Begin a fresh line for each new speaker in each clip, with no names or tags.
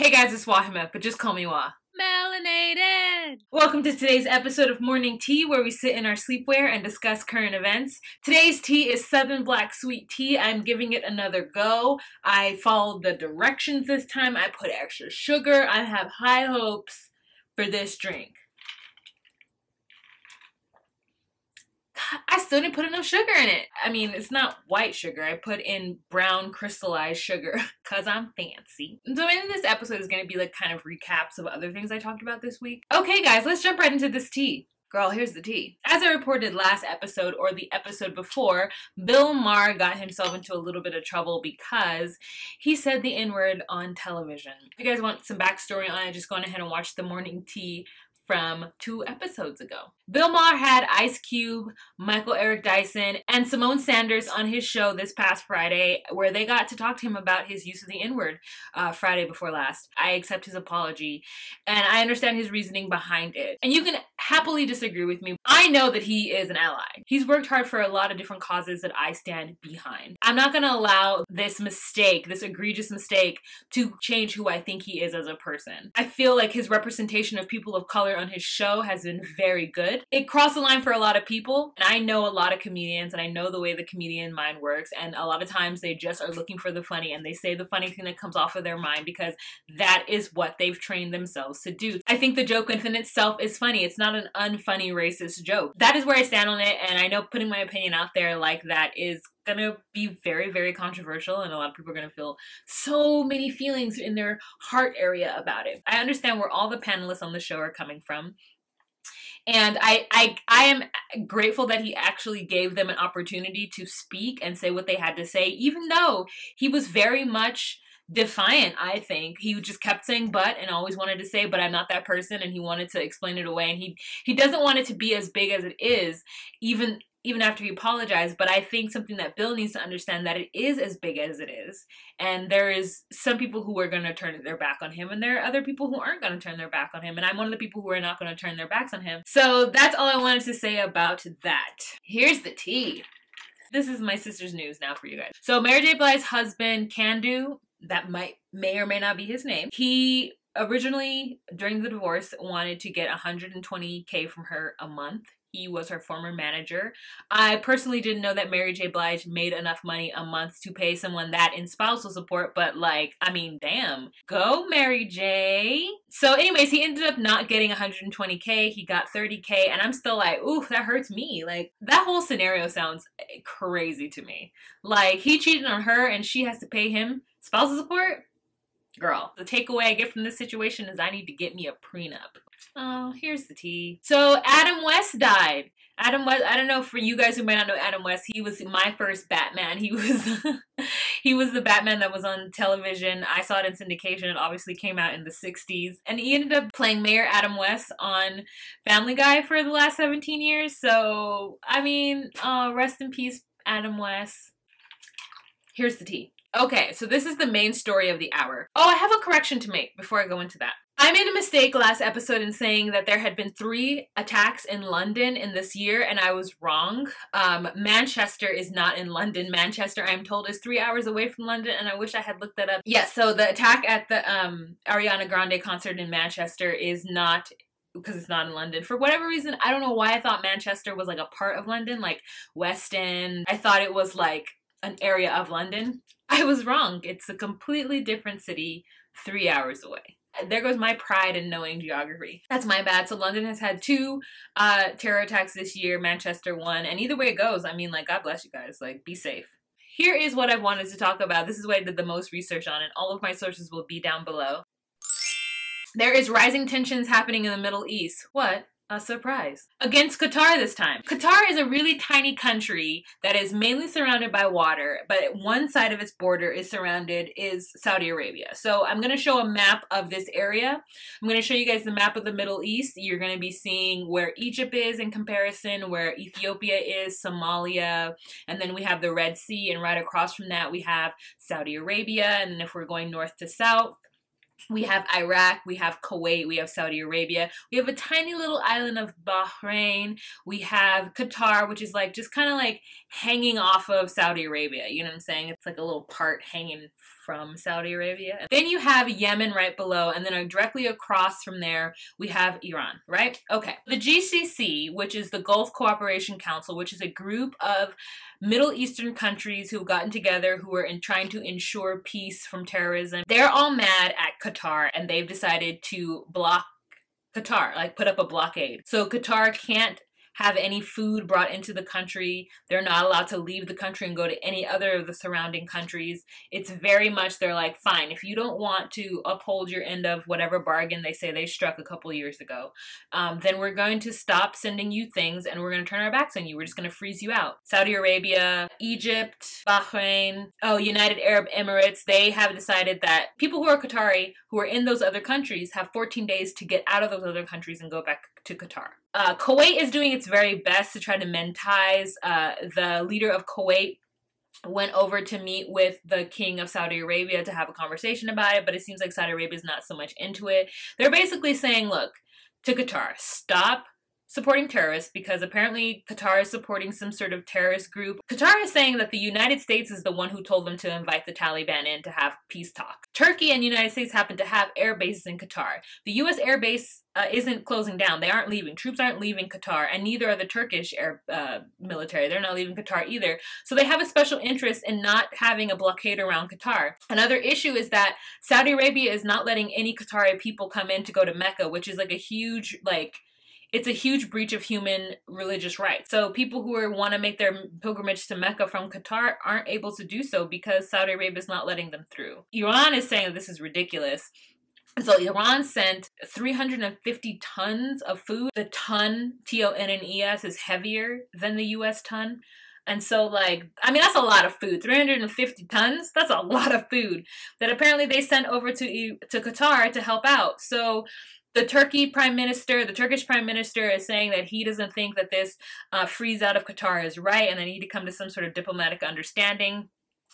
Hey guys, it's Wahima, but just call me Wah.
Melanated!
Welcome to today's episode of Morning Tea, where we sit in our sleepwear and discuss current events. Today's tea is Southern Black Sweet Tea. I'm giving it another go. I followed the directions this time. I put extra sugar. I have high hopes for this drink. I still didn't put enough sugar in it. I mean, it's not white sugar. I put in brown crystallized sugar because I'm fancy. So in this episode is going to be like kind of recaps of other things I talked about this week. Okay guys, let's jump right into this tea. Girl, here's the tea. As I reported last episode or the episode before, Bill Maher got himself into a little bit of trouble because he said the N-word on television. If you guys want some backstory on it, just go on ahead and watch the Morning Tea from 2 episodes ago. Bill Maher had Ice Cube, Michael Eric Dyson, and Simone Sanders on his show this past Friday, where they got to talk to him about his use of the N-word Friday before last. I accept his apology, and I understand his reasoning behind it. And you can happily disagree with me. I know that he is an ally. He's worked hard for a lot of different causes that I stand behind. I'm not going to allow this mistake, this egregious mistake, to change who I think he is as a person. I feel like his representation of people of color on his show has been very good. It crossed the line for a lot of people, and I know a lot of comedians, and I know the way the comedian mind works, and a lot of times they just are looking for the funny, and they say the funny thing that comes off of their mind because that is what they've trained themselves to do. I think the joke within itself is funny. It's not an unfunny racist joke. That is where I stand on it, and I know putting my opinion out there like that is gonna be very, very controversial, and a lot of people are gonna feel so many feelings in their heart area about it. I understand where all the panelists on the show are coming from, and I am grateful that he actually gave them an opportunity to speak and say what they had to say, even though he was very much defiant. I think he just kept saying but and always wanted to say but I'm not that person, and he wanted to explain it away, and he doesn't want it to be as big as it is, even after he apologized. But I think something that Bill needs to understand, that it is as big as it is, and there is some people who are going to turn their back on him, and there are other people who aren't going to turn their back on him, and I'm one of the people who are not going to turn their backs on him. So that's all I wanted to say about that. Here's the tea. This is my sister's news now for you guys. So Mary J. Blige's husband, Candu, that may or may not be his name, he originally, during the divorce, wanted to get $120K from her a month. He was her former manager. I personally didn't know that Mary J. Blige made enough money a month to pay someone that in spousal support, but like, I mean, damn. Go, Mary J. So anyways, he ended up not getting $120K. He got $30K, and I'm still like, ooh, that hurts me. Like, that whole scenario sounds crazy to me. Like, he cheated on her, and she has to pay him spousal support? Girl, the takeaway I get from this situation is I need to get me a prenup. Oh, here's the tea. So Adam West died. Adam West, I don't know, for you guys who might not know Adam West, he was my first Batman. He was he was the Batman that was on television. I saw it in syndication. It obviously came out in the 60s. And he ended up playing Mayor Adam West on Family Guy for the last 17 years. So, I mean, rest in peace, Adam West. Here's the tea. Okay, so this is the main story of the hour. Oh, I have a correction to make before I go into that. I made a mistake last episode in saying that there had been 3 attacks in London in this year, and I was wrong. Manchester is not in London. Manchester, I'm told, is 3 hours away from London, and I wish I had looked that up. Yes, so the attack at the Ariana Grande concert in Manchester is not, because it's not in London. For whatever reason, I don't know why I thought Manchester was like a part of London, like West End. I thought it was like an area of London. I was wrong. It's a completely different city 3 hours away. There goes my pride in knowing geography. That's my bad. So London has had 2 terror attacks this year, Manchester 1, and either way it goes, I mean, like, God bless you guys. Like, be safe. Here is what I wanted to talk about. This is what I did the most research on, and all of my sources will be down below. There is rising tensions happening in the Middle East. What? A surprise. Against Qatar this time. Qatar is a really tiny country that is mainly surrounded by water, but one side of its border is Saudi Arabia. So I'm going to show a map of this area. I'm going to show you guys the map of the Middle East. You're going to be seeing where Egypt is in comparison, where Ethiopia is, Somalia, and then we have the Red Sea, and right across from that we have Saudi Arabia, and then if we're going north to south, we have Iraq, we have Kuwait, we have Saudi Arabia, we have a tiny little island of Bahrain, we have Qatar, which is like just kind of like hanging off of Saudi Arabia, you know what I'm saying? It's like a little part hanging from Saudi Arabia. And then you have Yemen right below, and then directly across from there, we have Iran, right? Okay. The GCC, which is the Gulf Cooperation Council, which is a group of Middle Eastern countries who've gotten together who are trying to ensure peace from terrorism. They're all mad at Qatar, and they've decided to block Qatar, like put up a blockade. So Qatar can't have any food brought into the country. They're not allowed to leave the country and go to any other of the surrounding countries. It's very much, they're like, fine, if you don't want to uphold your end of whatever bargain they say they struck a couple years ago, then we're going to stop sending you things and we're going to turn our backs on you. We're just going to freeze you out. Saudi Arabia, Egypt, Bahrain, United Arab Emirates, they have decided that people who are Qatari, who are in those other countries, have 14 days to get out of those other countries and go back to Qatar. Kuwait is doing its very best to try to mend ties. The leader of Kuwait went over to meet with the king of Saudi Arabia to have a conversation about it, but it seems like Saudi Arabia is not so much into it. They're basically saying, look, to Qatar, stop supporting terrorists, because apparently Qatar is supporting some sort of terrorist group. Qatar is saying that the United States is the one who told them to invite the Taliban in to have peace talks. Turkey and the United States happen to have air bases in Qatar. The U.S. air base isn't closing down. They aren't leaving. Troops aren't leaving Qatar, and neither are the Turkish air military. They're not leaving Qatar either. So they have a special interest in not having a blockade around Qatar. Another issue is that Saudi Arabia is not letting any Qatari people come in to go to Mecca, which is like a huge, it's a huge breach of human religious rights. So people who want to make their pilgrimage to Mecca from Qatar aren't able to do so because Saudi Arabia is not letting them through. Iran is saying that this is ridiculous. So Iran sent 350 tons of food. The ton, T-O-N-N-E-S, is heavier than the U.S. ton. And so, that's a lot of food. 350 tons? That's a lot of food that apparently they sent over to Qatar to help out. So the Turkish Prime Minister is saying that he doesn't think that this freeze out of Qatar is right, and they need to come to some sort of diplomatic understanding.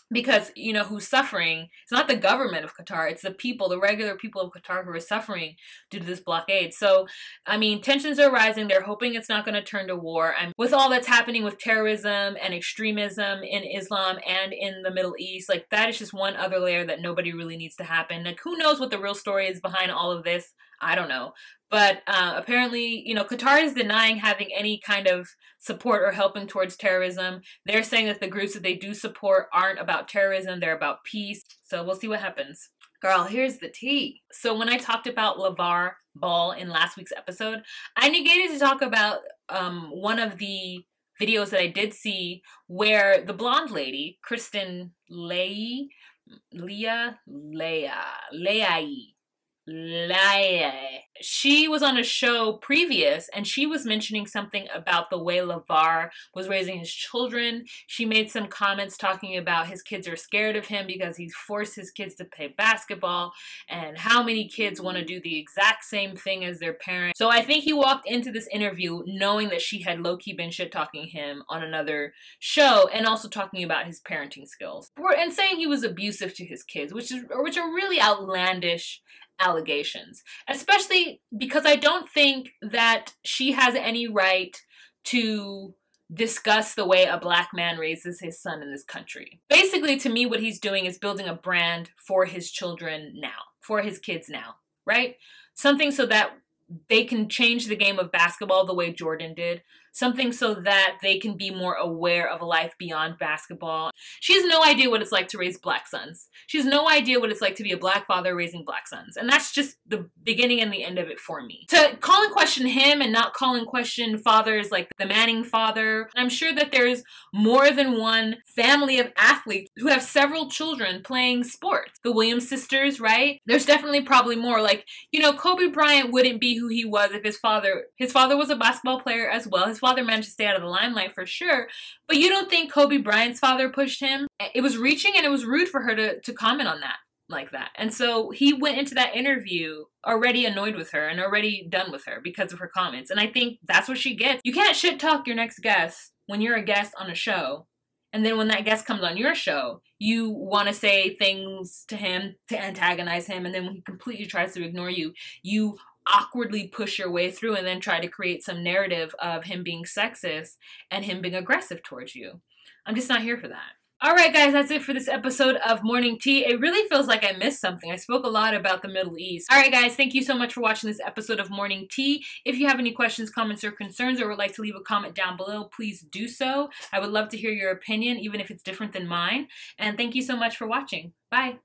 Because, who's suffering? It's not the government of Qatar. It's the people, the regular people of Qatar who are suffering due to this blockade. So, tensions are rising. They're hoping it's not going to turn to war. And with all that's happening with terrorism and extremism in Islam and in the Middle East, that is just one other layer that nobody really needs to happen. Who knows what the real story is behind all of this? I don't know. But apparently, Qatar is denying having any kind of support or helping towards terrorism. They're saying that the groups that they do support aren't about terrorism, they're about peace. So we'll see what happens. Girl, here's the tea. So when I talked about Lavar Ball in last week's episode, I negated to talk about one of the videos that I did see where the blonde lady, Kristen Leahy, she was on a show previous and she was mentioning something about the way Lavar was raising his children. She made some comments talking about his kids are scared of him because he's forced his kids to play basketball and how many kids want to do the exact same thing as their parents. So I think he walked into this interview knowing that she had low-key been shit-talking him on another show and also talking about his parenting skills. And saying he was abusive to his kids, which are really outlandish allegations, especially because I don't think that she has any right to discuss the way a black man raises his son in this country. Basically, to me, what he's doing is building a brand for his children now, for his kids now, right? Something so that they can change the game of basketball the way Jordan did. Something so that they can be more aware of a life beyond basketball. She has no idea what it's like to raise black sons. She has no idea what it's like to be a black father raising black sons. And that's just the beginning and the end of it for me. To call in question him and not call in question fathers like the Manning father, I'm sure that there's more than one family of athletes who have several children playing sports. The Williams sisters, right? There's definitely probably more. Kobe Bryant wouldn't be who he was if his father was a basketball player as well. His father managed to stay out of the limelight for sure, but you don't think Kobe Bryant's father pushed him? It was reaching and it was rude for her to comment on that like that. And so he went into that interview already annoyed with her and already done with her because of her comments. And I think that's what she gets. You can't shit talk your next guest when you're a guest on a show. And then when that guest comes on your show, you want to say things to him to antagonize him. And then when he completely tries to ignore you, you awkwardly push your way through and then try to create some narrative of him being sexist and him being aggressive towards you. I'm just not here for that. Alright guys, that's it for this episode of Morning Tea. It really feels like I missed something. I spoke a lot about the Middle East. Alright guys, thank you so much for watching this episode of Morning Tea. If you have any questions, comments, or concerns, or would like to leave a comment down below, please do so. I would love to hear your opinion, even if it's different than mine. And thank you so much for watching. Bye!